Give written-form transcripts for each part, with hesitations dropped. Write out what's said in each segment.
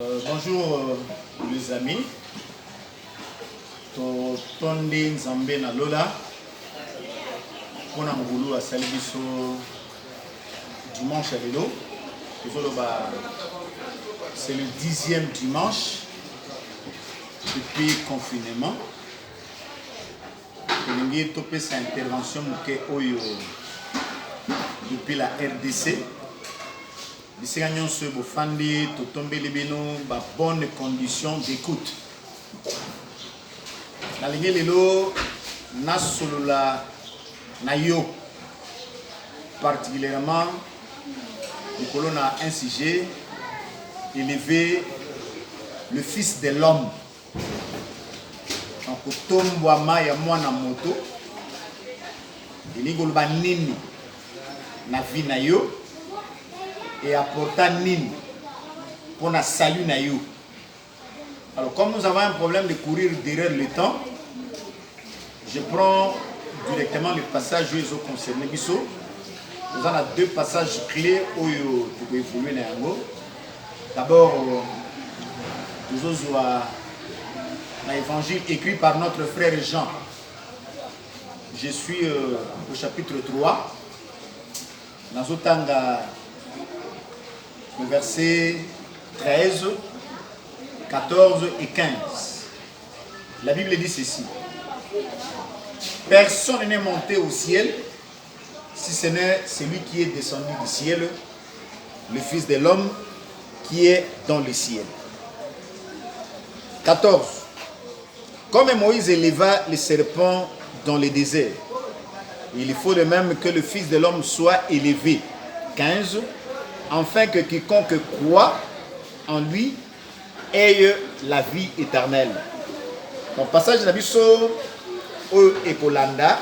Bonjour les amis. Totonde Nzambe na Lola. Pona ngulu asali biso dimanche à vélo. C'est le 10e dimanche depuis le confinement. Tolingi topé sa intervention muke oyo depuis la RDC. Bisika nyonso bofandi totombeli bino ba bonne condition d'écoute. Nalingi lelo nasolola na yo particulièrement likolo na un sujet élevé, le fils de l'homme. Donc tombwama ya mwana moto elingi oloba nini na vie na yo et apporter nini pour la salut na yo. Alors comme nous avons un problème de courir derrière le temps, je prends directement le passage où concerne biso. Nous avons deux passages clés où tu peux évoluer na yango. D'abord, nous avons l'évangile écrit par notre frère Jean. Je suis au chapitre 3. Nazotanga le verset 13, 14 et 15. La Bible dit ceci. Personne n'est monté au ciel si ce n'est celui qui est descendu du ciel, le Fils de l'homme qui est dans le ciel. 14. Comme Moïse éleva le serpent dans le désert, il faut de même que le Fils de l'homme soit élevé. 15. Afin que quiconque croit en lui ait la vie éternelle. Mon passage de biso au Ekolanda,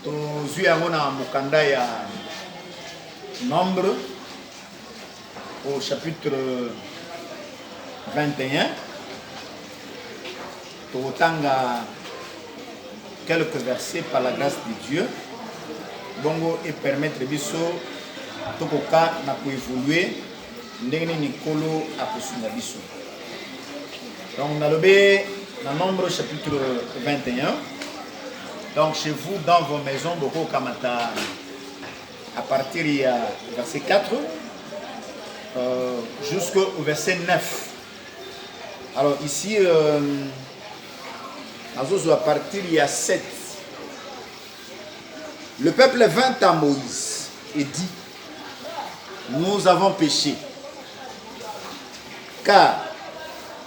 tozu yango na mokanda ya Nombre au chapitre 21. Totanga quelques versets par la grâce de Dieu. Bongo et permettre biso tokoka na koévoluer ndenge nikolo akosunga biso. Donc nalobe na Nombre chapitre 21. Donc chez vous dans vos maisons boko kamata à partir du verset 4 jusqu'au verset 9. Alors ici à partir du 7. Le peuple vint à Moïse et dit: nous avons péché, car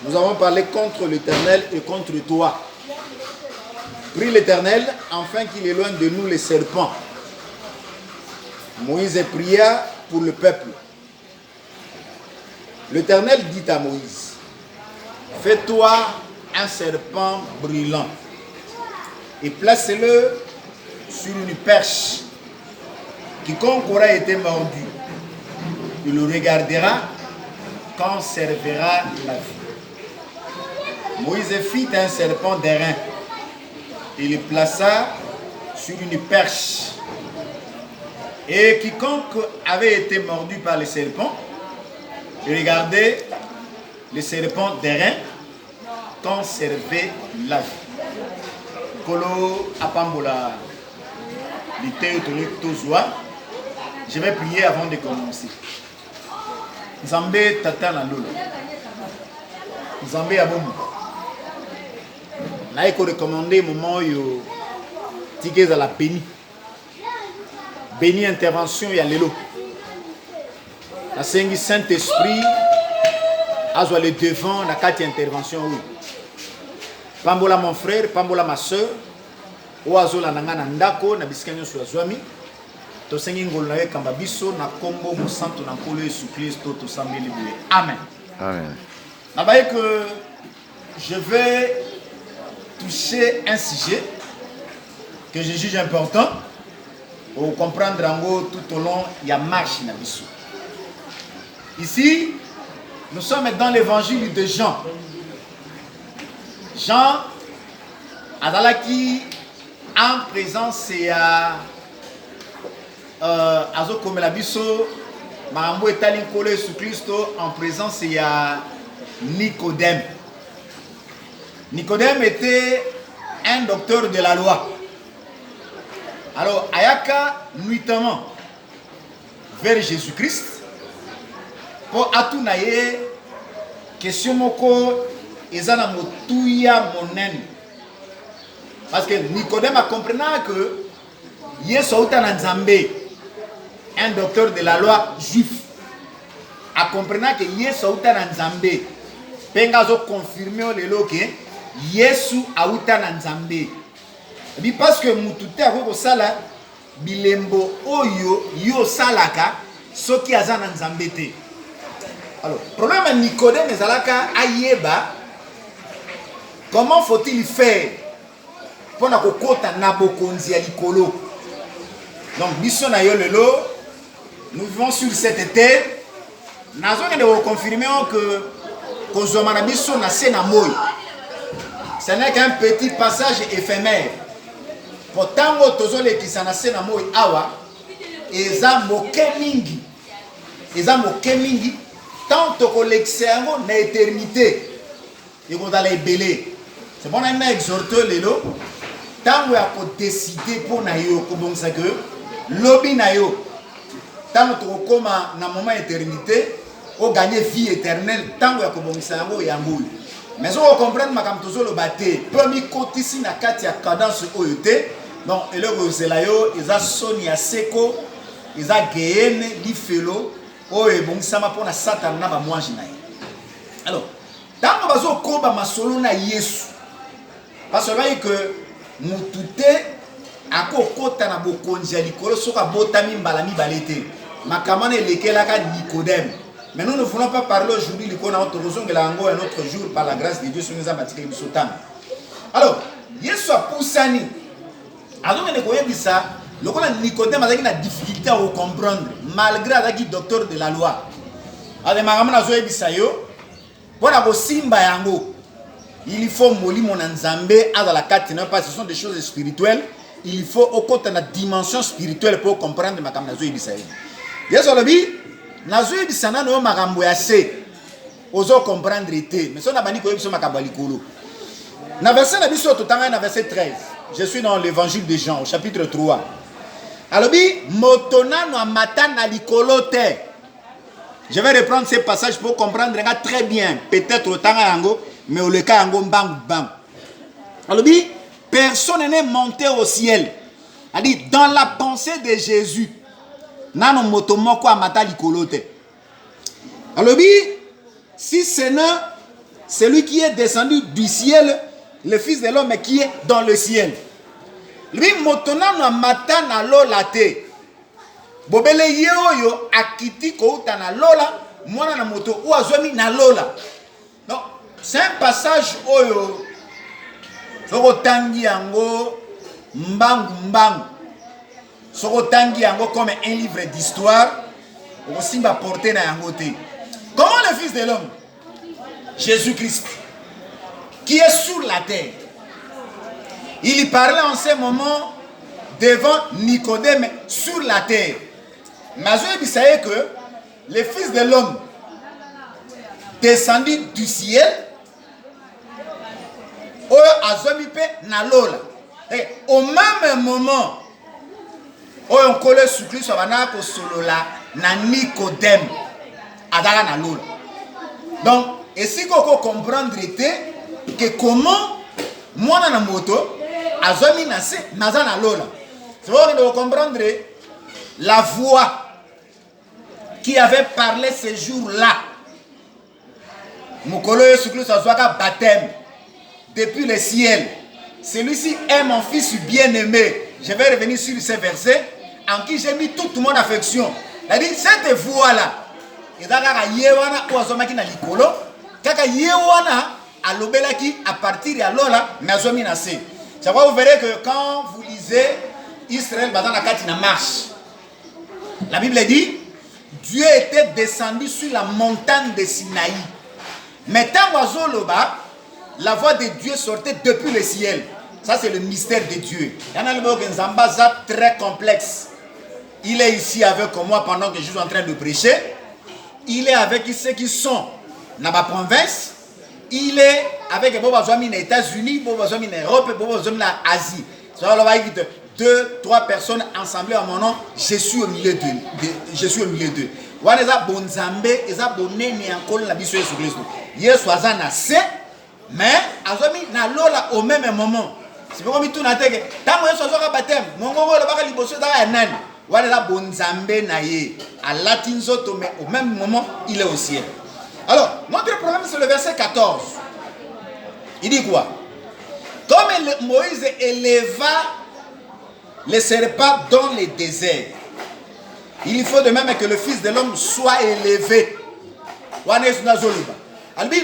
nous avons parlé contre l'Éternel et contre toi. Prie l'Éternel afin qu'il éloigne de nous les serpents. Moïse pria pour le peuple. L'Éternel dit à Moïse: fais-toi un serpent brûlant et place-le sur une perche. Quiconque aura été mordu, il le regardera, conservera la vie. Moïse fit un serpent d'airain. Il le plaça sur une perche. Et quiconque avait été mordu par le serpent, il regardait le serpent d'airain, conservait la vie. Kolo apambola l'ité tozoa. Je vais prier avant de commencer. Nzambe tata na lolo. Nzambe abomu. Na eko recommander moment yo tikeza la béni. Béni intervention ya lelo. Na sengi Saint-Esprit azwa le devant na kati intervention oui. Pambola mon frère, pambola ma soeur. Oazola nanga na ndako na bisika nyonso azwami. Tosengi ngolo na kamba biso na kombo mo santo na nkolo Yesu Kristo tosambeli boye. Amen. Amen. Nabaye que je vais toucher un sujet que je juge important pour comprendre ango tout au long il y a marche na biso. Ici, nous sommes dans l'évangile de Jean. Jean azalaki en présence ya azo komela biso Marambo est allé coller sur Christo en présence il y a Nicodème. Nicodème était un docteur de la loi. Alors, Ayaka, nuitamment, vers Jésus-Christ, pour atunaye, question moko, ezana motuya monen. Parce que Nicodème a compris que Yesu Outa Nzambe, un docteur de la loi juif, a compris que Yesu Outa Nzambe, pengazo confirmé le loke, Yesu Outa Nzambe. Et parce que mutute a ko sala bilembo oyo yo salaka soki azana Nzambe te. Alors, problème à Nicodème ezalaka ayeba comment faut-il faire pour na kokota na bokonzi ya likolo. Donc biso na yo lelo, nous vivons sur cette terre. Nazo ngende ko confirmer que kozoma na biso na se na moyi. Ce n'est qu'un petit passage éphémère. Pourtant tozole kisana se na moyi awa eza moke mingi. Eza moke mingi tant que l'exergo na éternité. Et vous allez belé. C'est bon, on a exhorté les lots. Tant que vous décider pour naïo, comme ça que lobby naïo. Tant que vous comme na moment éternité, vous gagnez vie éternelle. Tant que vous ça yangou. Mais on comprend ma comme toujours le bâté. Premier côté ici na katia cadence oyote. Donc et là vous c'est là yo, ils a Sonia Seko, ils a Gaëne, Lifelo. Oh et bon ça m'a pour na Satan na ba moi jinaï. Alors dans le bazo koba masolo na Yesu. Parce que mutute ako kota na bokonzi ya likolo soka botami mbalami balete. Makamane lekela ka Nicodème. Mais nous ne voulons pas parler aujourd'hui likona autre raison que la ngo un autre jour par la grâce de Dieu sur nous a bâti biso tam. Alors, Yesu a poussani. Alors on est koyebisa lokola Nicodème azaki na difficulté à comprendre malgré azaki docteur de la loi. Ale makamana zo yebisa yo. Voilà vos simba yango. Il faut molimo na Nzambe à la carte non pas ce sont des choses spirituelles. Il faut au côté de la dimension spirituelle pour comprendre makamna zo yebisa yo. Yesu lobi na zo yebisa na no makambo ya se. Ozo comprendre été mais so na bani ko yebisa makambo likolo. Na verset na biso totanga na verset 13. Je suis dans l'évangile de Jean au chapitre 3. Alobi motona no amata na likolo te. Je vais reprendre ces passages pour comprendre très bien. Peut-être autant à Yango, mais au cas Yango bang bang. Alors, personne n'est monté au ciel. A dit dans la pensée de Jésus. Nano motomoko amata likolote. Alors, si ce n'est celui qui est descendu du ciel, le Fils de l'homme qui est dans le ciel. Lui motona no amata na lolate. Bobele yeoyo akiti ko na lola mwana na moto ou azomi na lola. Donc c'est un passage oyo soko tangi yango mbangu mbangu. Soko tangi yango comme un livre d'histoire o simba porter na yango te. Comment le Fils de l'homme Jésus-Christ qui est sur la terre. Il y parlait en ce moment devant Nicodème sur la terre. Mais je sais que le Fils de l'homme descendu du ciel au même moment on colle sur Christ na Nicodème adara na lola. Donc et si vous comprendre que comment moi na moto azomi na se naza na lola. C'est pour que vous comprendre la voix qui avait parlé ce jour-là. Mokolo Yesu Christ a baptême depuis le ciel. Celui-ci est mon fils bien-aimé. Je vais revenir sur ces versets en qui j'ai mis toute mon affection. C'est-à-dire cette voix-là. Et d'ailleurs, Yewana ou Azomaki na likolo, kaka Yewana a l'obelaki à partir de là, mais Azomi na se. Ça va, vous verrez que quand vous lisez Israël dans la carte na marche. La Bible dit, Dieu était descendu sur la montagne de Sinaï. Mais tant Wazoloba, la voix de Dieu sortait depuis le ciel. Ça, c'est le mystère de Dieu. Il y en a le mot très complexe. Il est ici avec moi pendant que je suis en train de prêcher. Il est avec ceux qui sont dans ma province. Il est avec les États-Unis, les Europe, l'Asie. Deux, trois personnes ensemble en mon nom, je suis au milieu d'eux. Je suis au milieu d'eux. Wana bonzambe, eza bonene encore la biso Yesu Christ. Yesu aza na se, mais azomi na lola au même moment. C'est pourquoi mi tout na teke. Tango Yesu azoka baptême, mongongo le baka liboso da nani. Wana bonzambe na ye. À latinzoto, mais au même moment, il est au ciel. Alors, notre problème c'est le verset 14. Il dit quoi? Comme Moïse éleva les serpents dans les déserts, il faut de même que le Fils de l'homme soit élevé. Alors,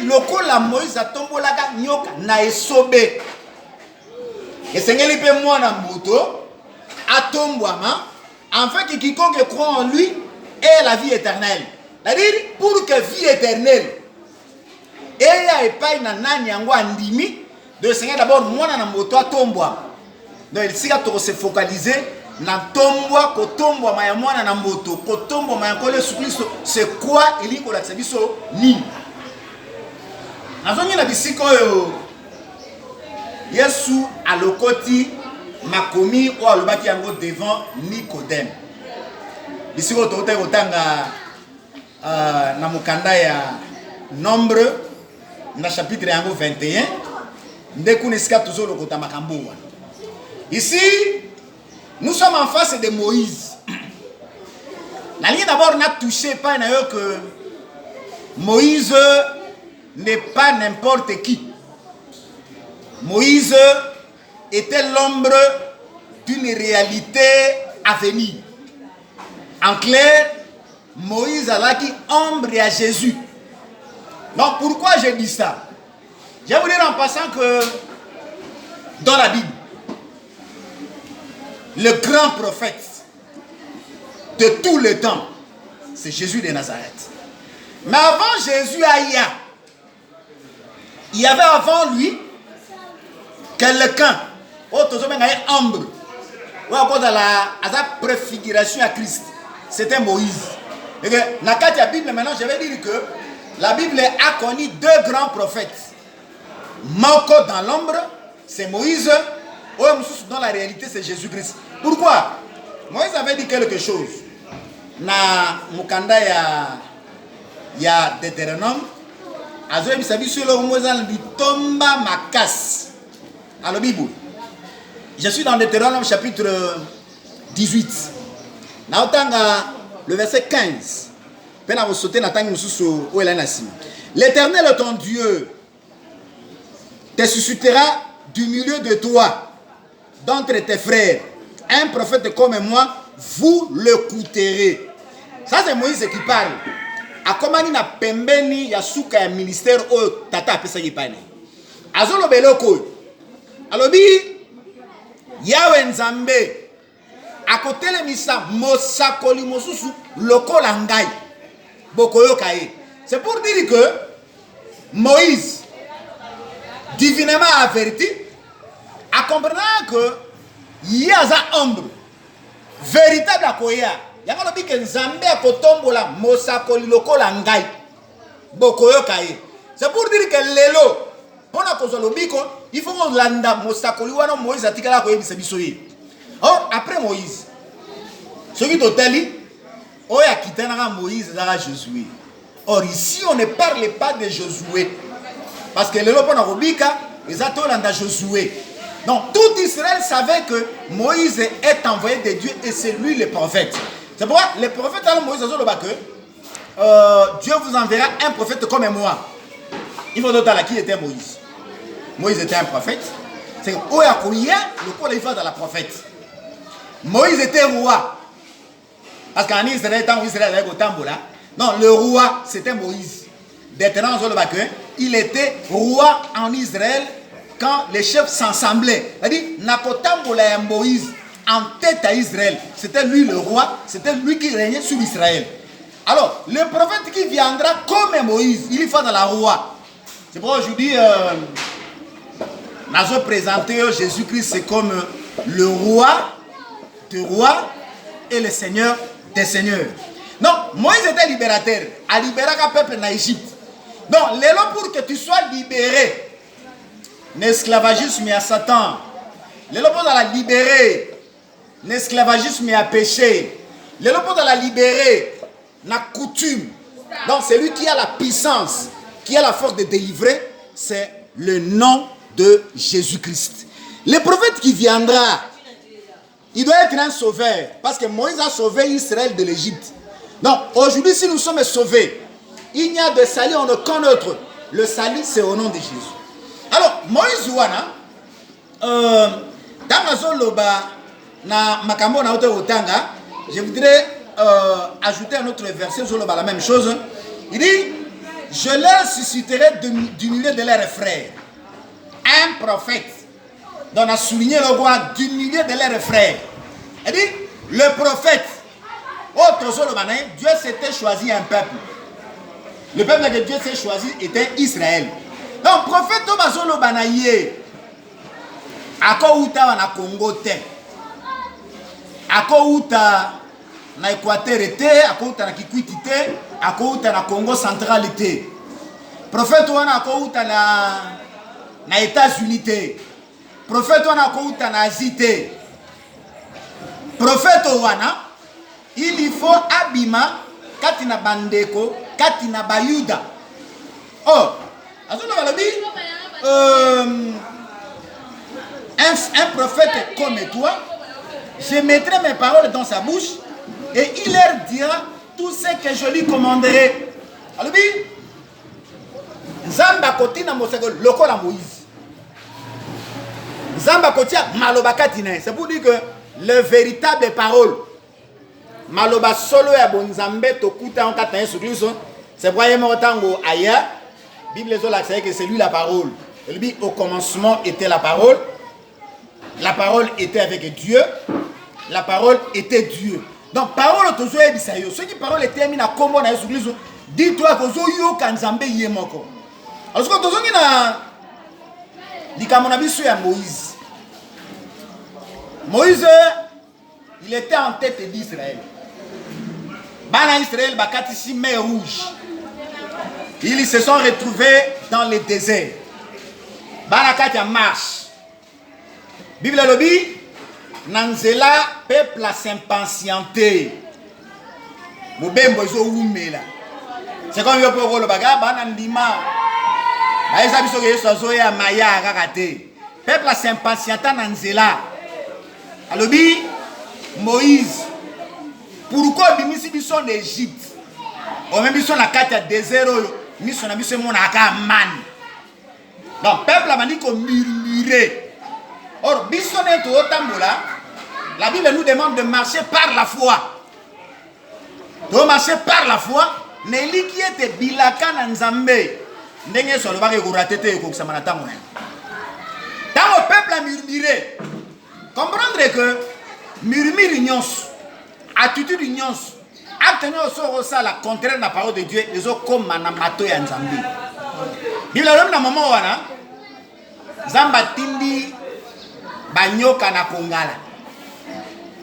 loko la Moïse a tombé la nyoka na esobe. Et c'est ngeli pe mwana mbuto atombwama afin que quiconque croit en lui ait la vie éternelle. C'est-à-dire pour que vie éternelle et epai na nani yango andimi de Seigneur d'abord mwana na mbuto atombwama. Donc il s'y a se focaliser na tombwa kotombwa maya mwana na mboto kotombwa maya kole Yesu Kristo c'est quoi il ko la biso ni nazongi na bisiko yo Yesu alokoti makomi o alobaki yango devant Nicodème bisiko to kotanga na mukanda ya Nombre na chapitre yango 21 ndekuna sika toujours lokota makambo wana. Ici, nous sommes en face de Moïse. La ligne d'abord n'a touché pas que Moïse n'est pas n'importe qui. Moïse était l'ombre d'une réalité à venir. En clair, Moïse a là qui ombre à Jésus. Donc pourquoi je dis ça? Je vais vous dire en passant que dans la Bible, le grand prophète de tous les temps, c'est Jésus de Nazareth. Mais avant Jésus, il y avait avant lui quelqu'un, autre ombre, ou encore dans la préfiguration à Christ. C'était Moïse. Et que, dans la Bible, maintenant, je vais dire que la Bible a connu deux grands prophètes. Moko dans l'ombre, c'est Moïse. Dans la réalité, c'est Jésus-Christ. Pourquoi? Moïse avait dit quelque chose. Na mukanda ya Deutéronome, azoye bisabi sur le Moïse dit tomba makas. Alors Bible. Je suis dans Deutéronome chapitre 18. Na otanga le verset 15. Pena vous sauter na tangi mususu o elanasi. L'Éternel ton Dieu te suscitera du milieu de toi, d'entre tes frères, un prophète comme moi, vous l'écouterez. Ça c'est Moïse qui parle. A comment na pembeni ya suka ya ministère o tata pesa ki pane. Azolo beloko. Alobi Yawe Nzambe akotele misa mosakoli mosusu lokola ngai. Bokoyo kaye. C'est pour dire que Moïse divinement averti à comprendre que il y a un ombre véritable à koya. Il y a un que Nzambe a kotombola mosakoli lokola ngai. Bokoyo kaye. C'est pour dire que lelo pona kozolobiko il faut qu'on landa mosakoli wana Moïse atikala ko yebisa biso yi. Or après Moïse ce qui totali oya kitana Moïse zara Josué. Or ici on ne parle pas de Josué parce que lelo pona kobika ezato landa Josué. Donc tout Israël savait que Moïse est envoyé de Dieu et c'est lui le prophète. C'est pourquoi les prophètes à Moïse que Dieu vous enverra un prophète comme moi. Il faut noter qui était Moïse. Moïse était un prophète. C'est le quoi il faut dans la prophète. Moïse était roi. Parce qu'en Israël, tant Israël avait autant là. Non, le roi c'était Moïse. Maintenant, il était roi en Israël quand les chefs s'assemblaient. C'est-à-dire, Nakotambola Moïse en tête à Israël. C'était lui le roi, c'était lui qui régnait sur Israël. Alors, le prophète qui viendra comme Moïse, il faut dans la roi. C'est pourquoi je dis, nous présenter Jésus-Christ, c'est comme le roi de rois et le Seigneur des seigneurs. Donc, Moïse était libérateur. A libéré un peuple en Égypte. Donc, l'élan pour que tu sois libéré, l'esclavagisme à Satan. L'élan pour la libérer, l'esclavagisme à péché. L'élan pour la libérer, la coutume. Donc, celui qui a la puissance, qui a la force de délivrer, c'est le nom de Jésus-Christ. Le prophète qui viendra, il doit être un sauveur. Parce que Moïse a sauvé Israël de l'Égypte. Donc, aujourd'hui, si nous sommes sauvés, il n'y a de salut en aucun autre. Le salut, c'est au nom de Jésus. Alors, Moïse Ouana, dans la zone na makambo na otanga, je voudrais ajouter un autre verset, la même chose. Il dit, je leur susciterai du milieu de leurs frères un prophète. Donc on a souligné le roi du milieu de leurs frères. Il dit, le prophète, Dieu s'était choisi un peuple. Le peuple que Dieu s'est choisi était Israël. Donc prophète Tobazolo Banaye, Akouta na Congo te, Akouta na Équateur te, Akouta na Kikwiti te, Akouta na Congo central te. Prophète wana Akouta na États-Unis te. Prophète wana Akouta na Asie te. Prophète wana, il faut abima katina bandeko, katina bayuda. Oh, un prophète comme toi, je mettrai mes paroles dans sa bouche et il leur dira tout ce que je lui commanderai. Alors, Zamba kotina mosego lokola Moïse. Zamba kotia maloba katina. C'est pour dire que le véritable parole maloba solo ya bonzambe tokuta en katana sur Christ. C'est vraiment tango ailleurs. Bible c'est que c'est lui la parole. Il dit au commencement était la parole. La parole était avec Dieu. La parole était Dieu. Donc parole tozo ebisayo. Ce qui parole était mis na kombo na Yesu Christ. Dis-toi que zo yo kanzambe yemoko. Alors que tozo na likamona biso ya Moïse. Moïse il était en tête d'Israël. Bana Israël bakatisi mer rouge. Ils se sont retrouvés dans le désert. Banakati en marche. Bible lobi nanzela peuple a s'impatienté. Mobembo zo umela. C'est comme yo pour le baga banandima. Ba eza biso ke yeso zo ya maya kakate. Peuple a s'impatienté nanzela. Alobi Moïse pourquoi bimisi biso en Égypte? On même biso na kati ya désert mission na biso mona aka man. Donc peuple a dit qu'on murmurait. Or biso neto otambola, la Bible nous demande de marcher par la foi. De marcher par la foi, neli qui était bilaka na nzambe. Ndenge so lobaka ko ratete ko kusama na tango. Tant le peuple a murmuré. Comprendre que murmure nyonso, attitude nyonso, acte au ça la contraire de la parole de Dieu, les autres comme manamato ya nzambe. Bible na moment wana Zamba tindi banyoka na kongala.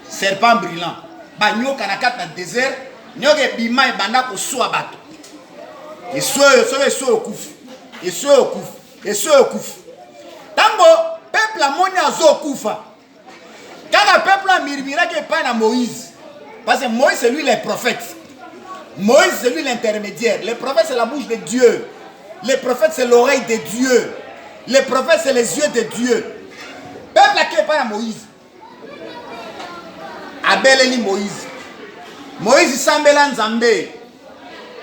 Serpent brûlant. Banyoka na kat na désert, nyoke bima e banda ko soa bato. Et so okufu. Et so okufu. Et so okufu. Tango peuple amoni azo okufa. Quand le peuple a murmuré que pas na Moïse. Parce que Moïse c'est lui le prophète. Moïse c'est lui l'intermédiaire. Le prophète c'est la bouche de Dieu. Le prophète c'est l'oreille de Dieu. Le prophète c'est les yeux de Dieu. Peuple qui est pas à Moïse. Abeleli Moïse. Moïse sambela nzambe.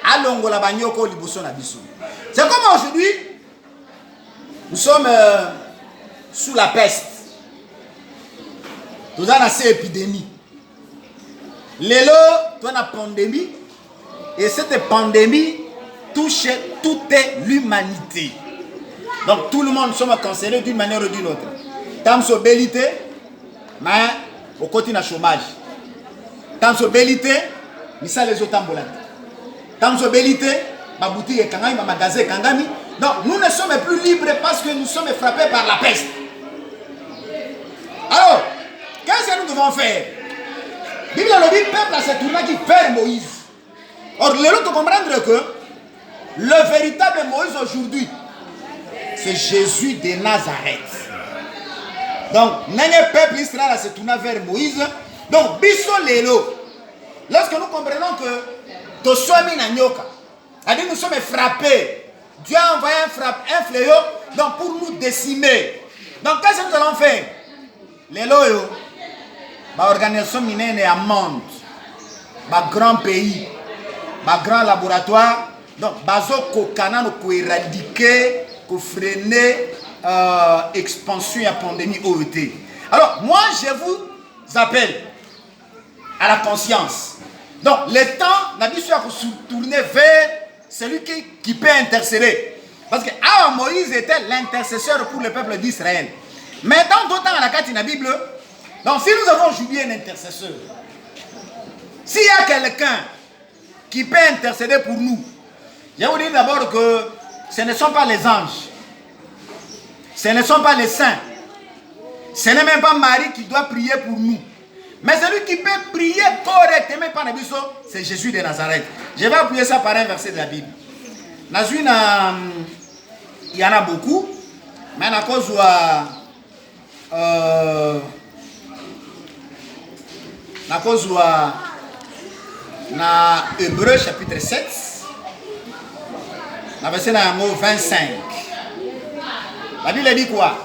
Alongola banyoko liboso na biso. C'est comme aujourd'hui nous sommes sous la peste. Nous avons cette épidémie. Lélo, tu as une pandémie. Et cette pandémie touche toute l'humanité. Donc tout le monde sommes cancellés d'une manière ou d'une autre. Tant que bélité, mais au côté du chômage. Tant que bélité, mais ça les autres ambulants. Tant que bélité, ma boutique est kangami, ma magasin est kangami. Donc nous ne sommes plus libres parce que nous sommes frappés par la peste. Alors, qu'est-ce que nous devons faire? Bible le peuple à ce tournant qui perd Moïse. Or, les autres comprendre que le véritable Moïse aujourd'hui, c'est Jésus de Nazareth. Donc, n'est peuple Israël à se tourner vers Moïse. Donc, biso lelo. Lorsque nous comprenons que Tosomi Nanyoka, c'est-à-dire nous sommes frappés, Dieu a envoyé un fléau donc pour nous décimer. Donc, qu'est-ce que nous allons faire? Lelo yo, ma organisation minière à monde, ma grand pays, ma grand laboratoire, donc bazo kokana no ko éradiquer, ko freiner expansion et pandémie OET. Alors, moi je vous appelle à la conscience. Donc, le temps n'a pas se tourner vers celui qui peut intercéder. Parce que Moïse était l'intercesseur pour le peuple d'Israël. Maintenant, d'autant à la carte de la Bible, donc si nous avons aujourd'hui un intercesseur, s'il y a quelqu'un qui peut intercéder pour nous, je vais vous dire d'abord que ce ne sont pas les anges, ce ne sont pas les saints, ce n'est même pas Marie qui doit prier pour nous. Mais celui qui peut prier correctement par le biso, c'est Jésus de Nazareth. Je vais appuyer ça par un verset de la Bible. Il y en a beaucoup, mais à cause na Hébreu chapitre 7, na verset 25. La Bible dit quoi?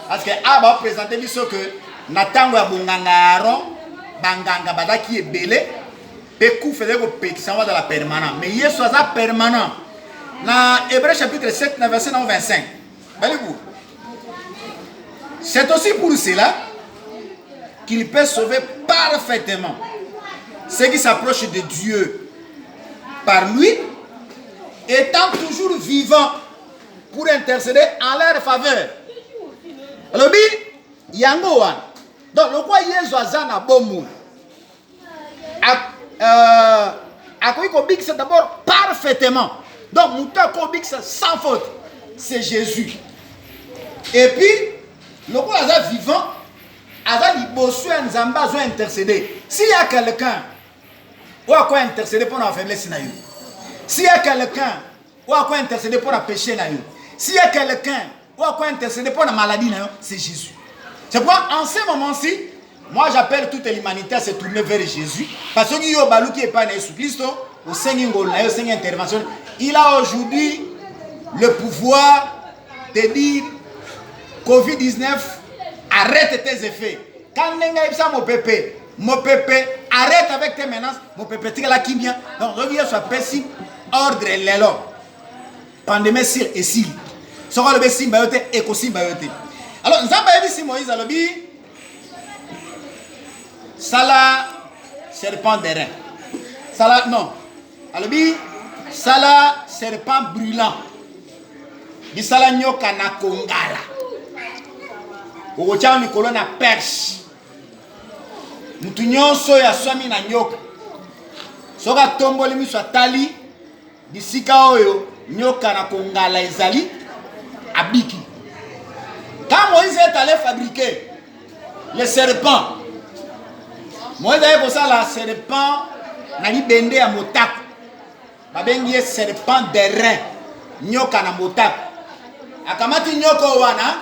Parce que va présenter que Natango ya bonganga Aaron banganga badaki ebele peku faisait ko pétition dans la permanent mais Yesu aza permanent na Hébreu chapitre 7 na verset 25. C'est aussi pour cela qu'il peut sauver parfaitement ceux qui s'approchent de Dieu par lui, étant toujours vivants pour intercéder en leur faveur. Alors, yango wana. Donc, le roi Yesu azana bomu. Akoyi kobikisa d'abord parfaitement. Donc, mouta kobikisa sans faute. C'est Jésus. Et puis, le roi aza vivant, aza libosu nzamba zo intercéder. S'il y a quelqu'un ou à quoi intercéder pour la faiblesse na yo. S'il y a quelqu'un ou à quoi intercéder pour la péché na yo. S'il y a quelqu'un ou à quoi intercéder pour la maladie na yo, c'est Jésus. C'est pourquoi en ce moment-ci, moi j'appelle toute l'humanité à se tourner vers Jésus. Parce que yo balou qui est pas Jésus Christ, au Seigneur na yo, Seigneur intervention, il a aujourd'hui le pouvoir de dire Covid-19 arrête tes effets. Quand nenga ibsa mon pépé, arrête avec tes menaces, mon pépé, tu es là qui vient. Donc, reviens sur pessi, ordre l'élo. Pandémie sil et sil. Sera le bessim bayote et kosim bayote. Alors, nous avons dit Moïse à l'objet, Sala serpent d'airain. Sala, non. À l'objet, Sala serpent brûlant. Bisala nyoka na kongala. Ogocha mikolo na perche. Mutu nyonso ya swami na nyoka. Soka tomboli miso atali bisika oyo nyoka na kongala ezali abiki. Quand Moïse est allé fabriquer le serpent, Moïse a posé la serpent na libende ya motako. Babengi serpent d'airain nyoka na motako. Akamati nyoko wana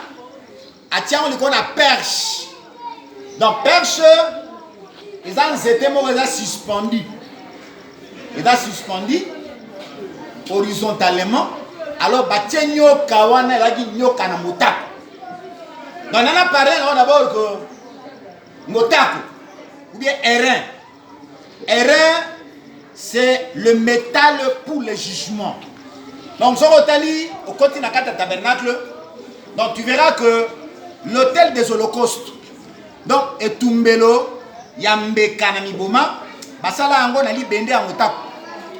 atiango liko na perche. Donc perche ils ont suspendu. Ils ont suspendu horizontalement. Alors, batie nyoka wana lagi nyoka na motako. Donc, on a parlé d'abord que motako ou bien airain. Airain, c'est le métal pour le jugement. Donc, sur au côté de la tabernacle, donc tu verras que l'autel des holocaustes, donc, et Tumbelo, Yambe Kanamiboma, basala ango na li bende ya motako.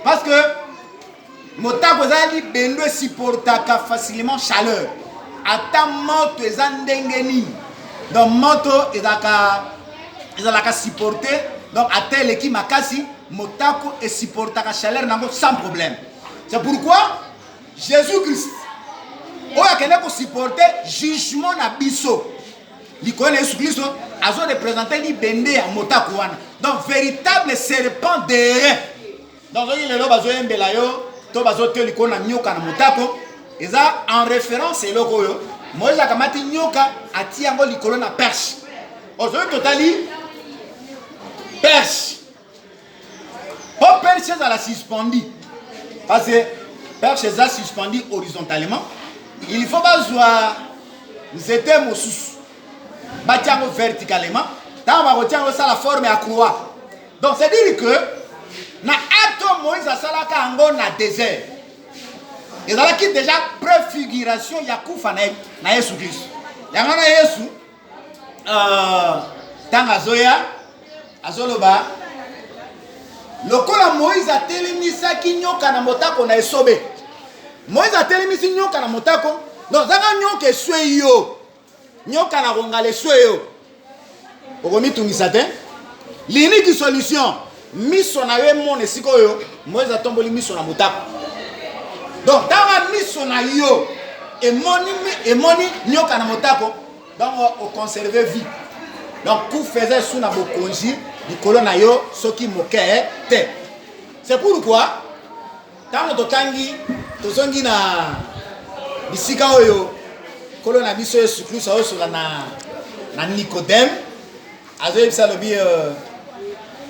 Parce que motako zali bende supportaka facilement chaleur. Ata moto ezandengeni. Donc moto ezalaka supporter. Donc atel qui makasi motako et supportaka chaleur nango sans problème. C'est pourquoi Jésus-Christ oya kene ko supporter jugement na biso. L'icône Jésus-Christ a représenter li bende ya motako wana. Donc, véritable serpent d'airain. Donc, il est là, et ça, en référence, c'est le goyo. Moi, j'ai kamati nyoka ati yango likolo na perche. Aujourd'hui, totali perche. Pas perche, ça la suspendu. Parce que perche, ça suspendu horizontalement. Il faut pas voir. C'était mon sous. Batiango verticalement. Tant on va ça la forme à croix. Donc, c'est dire que na ato Moïse a salaka ango na désert. Et là qui déjà préfiguration yakufa na Yesu Christ. Yango na Yesu tanga zoya azoloba lokola Moïse a telemisaki nyoka na motako na esobe. Moïse a telemisi nyoka na motako. Donc zanga nyoka eswe yo. Nyoka na rongale eswe yo. Okomi tungisa te. L'unique solution miso na yo mon esiko yo Moïse a tomboli miso na motako. Donc, dans la mission na yo, et moni nyoka na motako, donc on conserve vie. Donc, vous faisiez sous na bokonji, du colon na yo, ce qui moquait te. C'est pourquoi, dans le tangi, tozongi na bisika oyo, colon na biso Yesu Christ oyo sur na Nicodème, azo yebisa lobi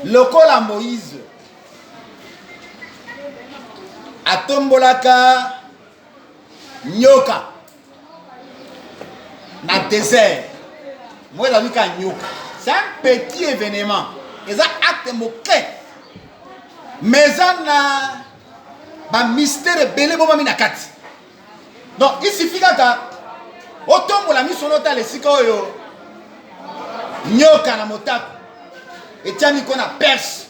lokola Moïse. Atombolaka nyoka na désert. Moi j'ai vu nyoka. C'est un petit événement. Et ça acte moqué. Mais ça na mystère belé bon na kati. Donc il suffit que otombola mi sonota le sika yo nyoka na motako. Et tiani ko na perche.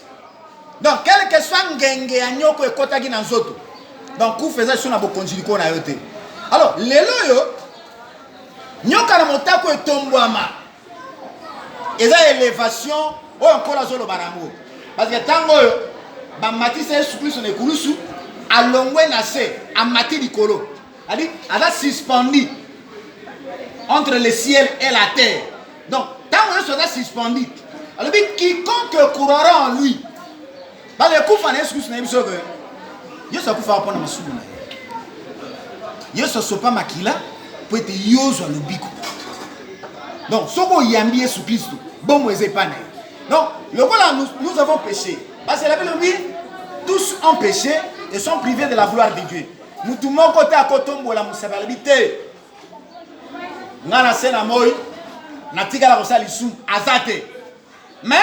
Donc quel que soit ngenge ya nyoko ekotaki na nzoto. Donc, vous faisiez ça dans le conjugal. Alors, les loyaux, nyoka na motako etombwama. Et ça, élévation, ou encore la zone banamo. Parce que tango, ba mati se soukli son ekulusu, alongwe na se, a mati di kolo. C'est-à-dire, elle a suspendu entre le ciel et la terre. Donc, tango soit suspendu. Alors, quiconque courra en lui, parce que koufa na soukli son ekulusu, yo sa kufa apona masumu na yo so sopa makila po ete yozo lobiko. Donc soko yambi Yesu Christ bon moise pas na. Donc le voilà nous avons péché parce que la Bible dit tous ont péché et sont privés de la gloire de Dieu. Mutu moko te akotombo la musabalité. Ngana sena moy na tika la kosali sum azate. Mais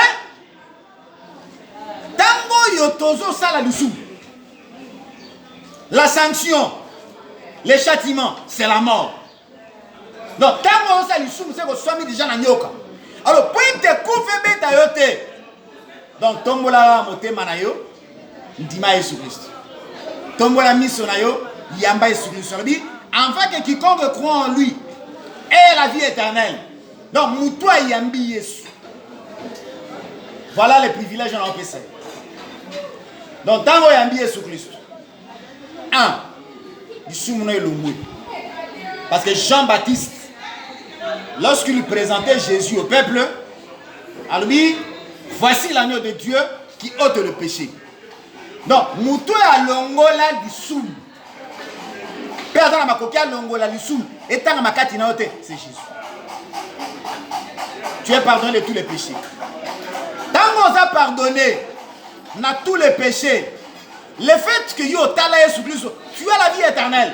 tango yo tozo sala lusum. La sanction, le châtiment, c'est la mort. Donc, quand on s'est dit, c'est que soit mis déjà dans nyoka. Alors, pour te couvrir bête à yote. Donc, tombola moté manayo, ndima Yesu Christ. Tombola miso na yo, yamba Yesu Christ. Enfin que quiconque croit en lui ait la vie éternelle. Donc, moutoua yambi Yesu. Voilà les privilèges en empêché. Donc, tango yambi Yesu Christ. Parce que Jean-Baptiste, lorsqu'il présentait Jésus au peuple, à lui, voici l'agneau de Dieu qui ôte le péché. Donc, Moutou a l'ongola du soum. Père dans la makokia l'ongola du soum. Et tant ma katina ote, c'est Jésus. Tu es pardonné de tous les péchés. Tant qu'on a pardonné, on a tous les péchés. Le fait que yo tala Yesu Christ, tu as la vie éternelle.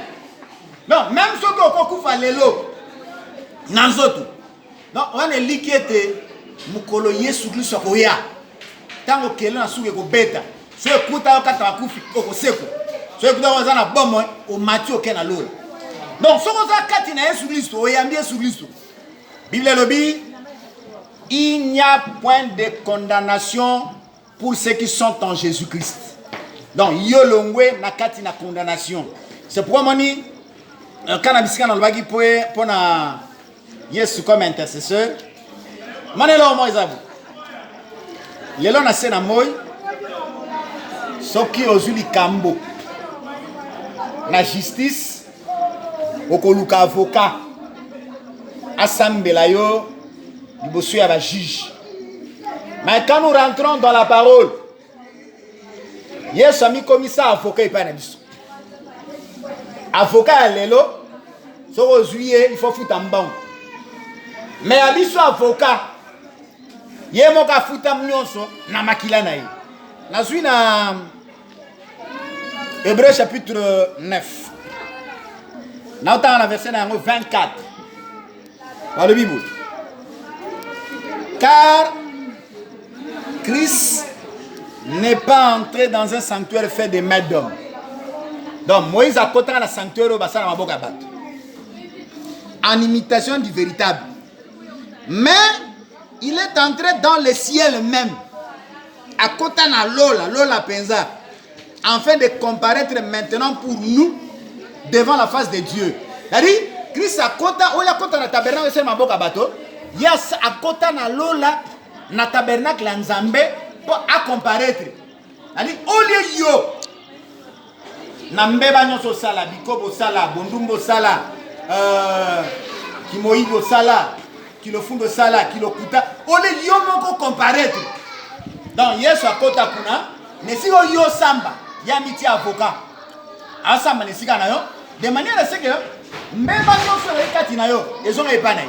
Non, même ceux qui ont koufa lelo, nanzoto. Non, on est liquide, mukolo Yesu Christ koya. Tango kele na suke ko beta. So ekuta okata kufi okoseko. So ekuta wazana bomo o Matthieu kena lolo. Donc so ko za kati na Yesu Christ, oyambi Yesu Christ. Bible lobi, il n'y a point de condamnation pour ceux qui sont en Jésus-Christ. Donc, yolongwe na kati na condamnation. C'est pourquoi moni quand abisika na lobaki pour na Yesu comme intercesseur. Manelo mo izabu. Lelo na sena moy soki ozuli kambo na justice okoluka avocat asambela yo liboso ya ba juge. Mais quand nous rentrons dans la parole, Yesu a mis comme ça avocat et pas n'importe. Avocat à l'élo, sur aux juillet, il faut foutre en banc. Mais à biso avocat, yé moka foutre en nyonso, na makila na yi. Na suis na Hébreu chapitre 9. Na dans la verset 24. Dans le Bible. Car Christ n'est pas entré dans un sanctuaire fait de mains d'hommes. Donc Moïse a côté dans le sanctuaire en imitation du véritable. Mais il est entré dans le ciel même. À côté de Lola Penza. Afin de comparaître maintenant pour nous devant la face de Dieu. C'est-à-dire, Christ a côté, où il a côté dans le tabernacle, c'est ma boca bateau. Il y a à côté de Lola, dans le tabernacle en Zambé, pour comparaître. C'est-à-dire, au lieu yo, Nambeba nyoso sala, Bikobo sala, Bondumbo sala, Kimoibo sala, Kilofundo sala, Kilokuta, au lieu yo moko comparaître. Donc, Yesu a côté kuna, mais si yo samba, il y a miti avocat. Ensemble, les cigars, de manière à ce que, même si on est katina yo, ils ont épané.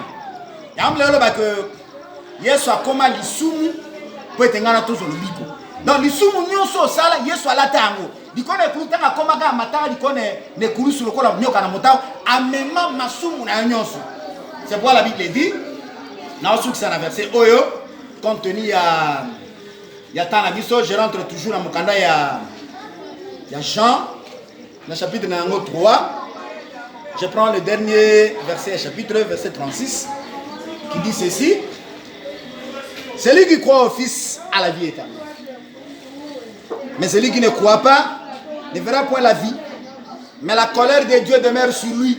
Il y a un peu que Yesu a comment l'issoumu pour être en tous le bico. Donc l'issoumu nyonso sala Yesu a la tango. Dikone kulitanga koma ga mata dikone ne kurusu lokola nyoka na motao amema masumu na nyonso. C'est pourquoi la Bible dit dans ce que c'est un verset oyo compte tenu ya tana biso je rentre toujours dans mon kanda ya Jean dans le chapitre 3. Je prends le dernier verset, chapitre verset 36, qui dit ceci. Celui qui croit au Fils a la vie éternelle. Mais celui qui ne croit pas ne verra point la vie. Mais la colère de Dieu demeure sur lui.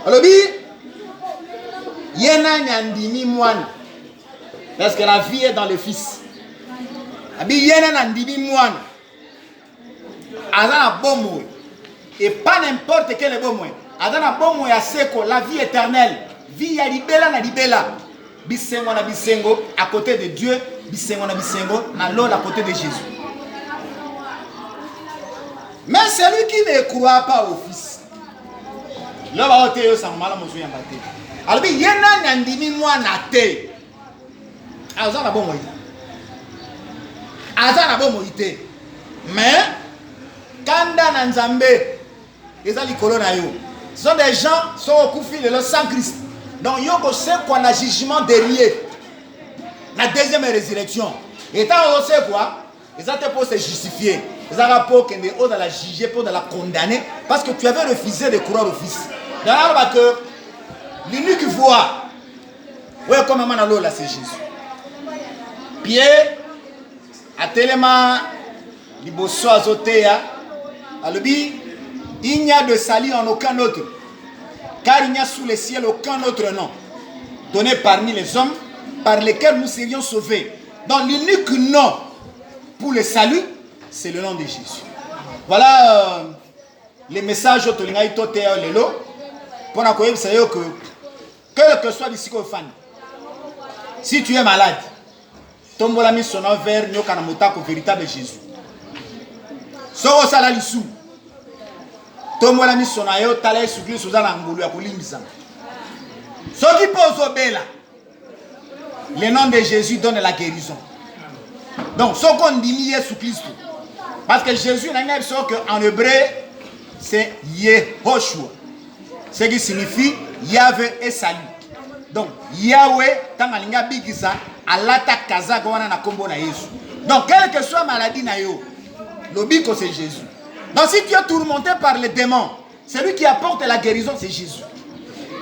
Alors, yena nyandimi moine. Parce que la vie est dans le Fils. Yena nyandimi moine. Azana bomo. Et pas n'importe quel bon moyen. Adana bon moyen à seko, la vie éternelle. Vie ya libela na libela. Bisengo na bisengo à côté de Dieu. Bisengo na bisengo na l'autre à côté de Jésus. Mais celui qui ne croit pas au Fils. Là va ote yo sang mala mozu yamba te. Alors bi yena nyandimi mwa na te. Azana bon moyen. Azana bon moyen te. Mais kanda na nzambe ce sont des gens qui sont au couffin de leur sang Christ. Donc, il y a un jugement derrière la deuxième résurrection. Et tant on sait quoi, ils ont pour se justifier. Ils ont pour que nous la juger, pour la condamner, parce que tu avais refusé de croire au Fils. Donc, que l'unique voie, oui, comme maman là, c'est Jésus. Pierre, à tellement, il bosse à Zotéa, à l'obi. Il n'y a de salut en aucun autre, car il n'y a sous le ciel aucun autre nom donné parmi les hommes par lesquels nous serions sauvés. Donc l'unique nom pour le salut, c'est le nom de Jésus. Voilà les messages au Tolingaï Totéa Lelo. Pour nous dire que quel que soit d'ici au fan, si tu es malade, tombe la mise son nom vers Nyokanamotako, véritable Jésus. Soro Salalissou. Tomo la mission na yo tala Yesu Kristo za ngulu ya kulimbisa. Soki pozo bela. Le nom de Jésus donne la guérison. Donc ce qu'on dit Yesu Kristo. Parce que Jésus n'a pas dit qu'en hébreu c'est Yehoshua. Ce qui signifie Yahvé et salut. Donc Yahweh tant alinga bigisa alata kaza ko wana na kombo na Yesu. Donc quelle que soit maladie na yo, lobiko c'est Jésus. Donc si tu es tourmenté par les démons, celui qui apporte la guérison, c'est Jésus.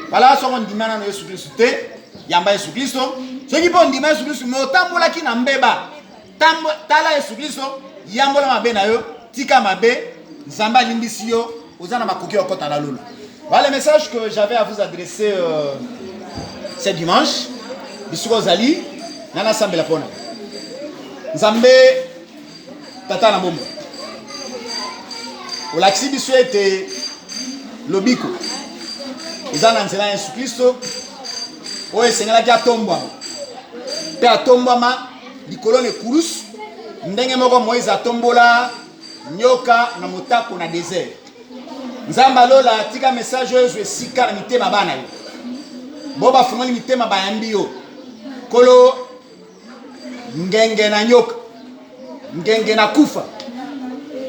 Voilà ce qu'on dit maintenant à Jésus Christ. Yamba Jésus Christ. Ceux qui peuvent dire Jésus Christ, mais autant que qui n'embeba, tala Jésus Christ, yambola mabe na yo, tika mabe, zamba limbisio, ozana makoki okota na lolo. Voilà le message que j'avais à vous adresser ce dimanche. Bisuko zali, nana sambe la pona. Nzambe tata na bombo. Olaxi biso ete lobiko ezana nzela Yesu Kristo oyo esengela ki atombwama mpe atombwama likolo ne kurus ndenge moko Moïse atombola nyoka na motako na désert. Nzamba lola tika message oyo esika na mitema bana yo. Boba fungoli mitema bayambi yo. Kolo ngenge na nyoka. Ngenge na kufa.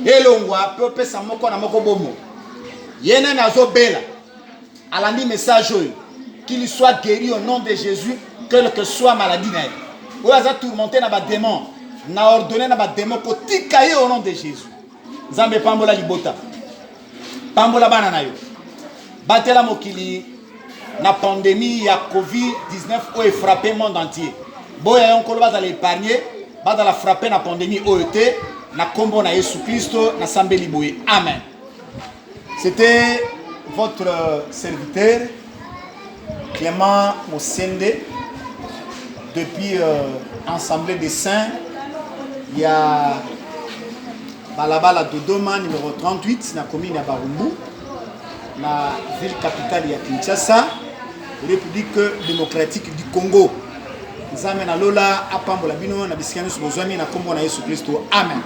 Elongwa pe opesa moko na moko bomo. Yene nazo bela. Alandi message oyo. Qu'il soit guéri au nom de Jésus, quelle que soit maladie na ye. Ou aza tourmenté na ba démon. Na ordonné na ba démon ko tikaye au nom de Jésus. Nzambe pambola libota. Pambola bana na yo. Batela mokili na pandémie ya COVID-19 oyo frappé monde entier. Boya yon kolo bazala épargner, bazala frapper na pandémie oyo te na kombo na Yesu Christo na sambeli boye. Amen. C'était votre serviteur Clément Mosende depuis Assemblée des Saints. Il y a Balabala Dodoma numéro 38 na commune ya Barumbu na ville capitale ya Kinshasa, République démocratique du Congo. Nzambe na lola apambola bino na bisikani so bozwami na kombo na Yesu Kristo. Amen.